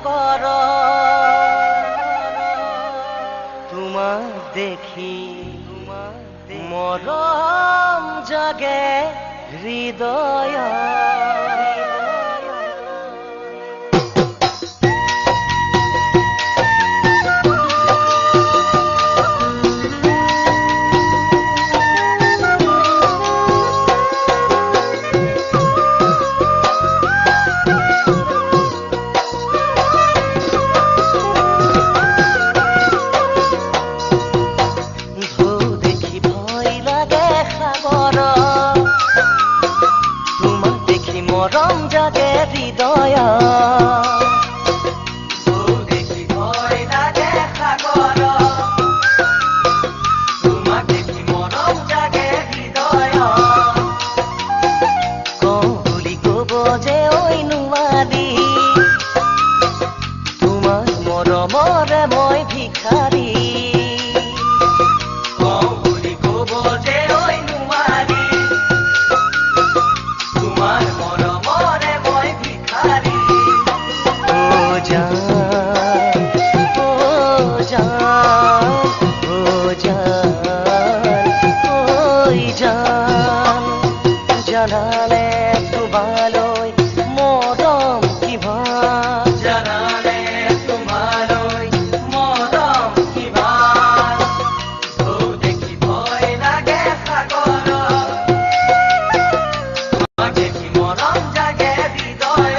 সাগৰ তোমাক দেখি মৰম জাগে হৃদয় মৰম জাগে হৃদয় দেখি ভয় লাগে সাগৰ তোমাক দেখি মৰম জাগে হৃদয় কওঁ বুলি ক'ব যে ঐ নোৱাৰি তোমাক মৰমৰে মই ভিখাৰী কওঁ বুলি ক'ব যে ঐ নোৱাৰি তোমাৰ জানালে তোমালৈ মৰম কিবা জানালে তোমালৈ মৰম কিবা দেখি ভয় লাগে সাগৰ তোমাক দেখি মৰম জাগে হৃদয়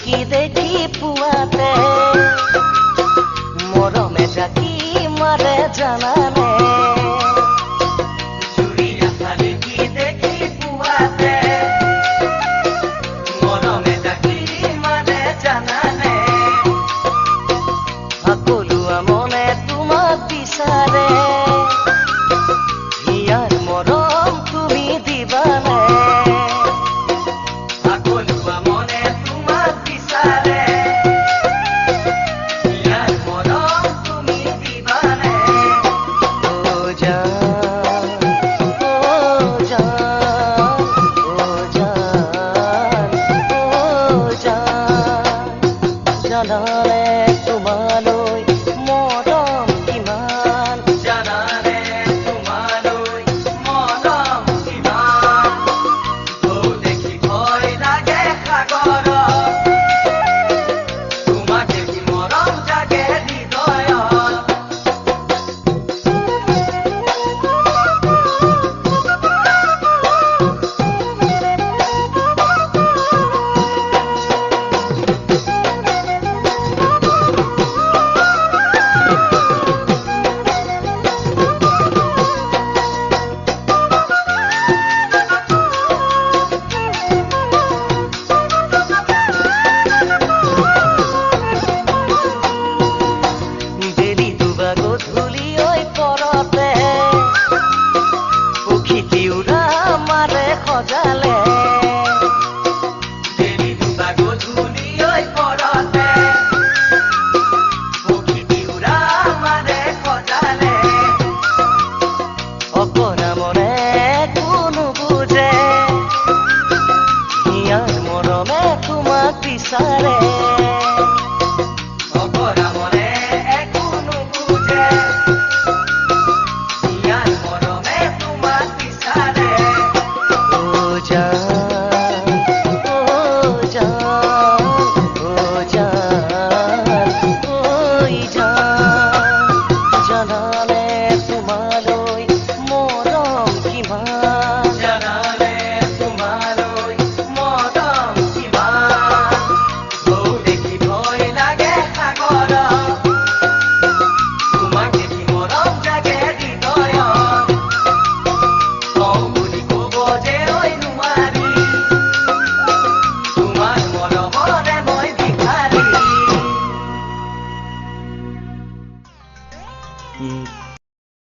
কি দেখি পুৱাতে মৰমে জাকি মাৰে জানানে কি দেখি পুৱাতে মৰমে জাকি মাৰে জানানে সকলোৱা মনে তোমাক বিচাৰে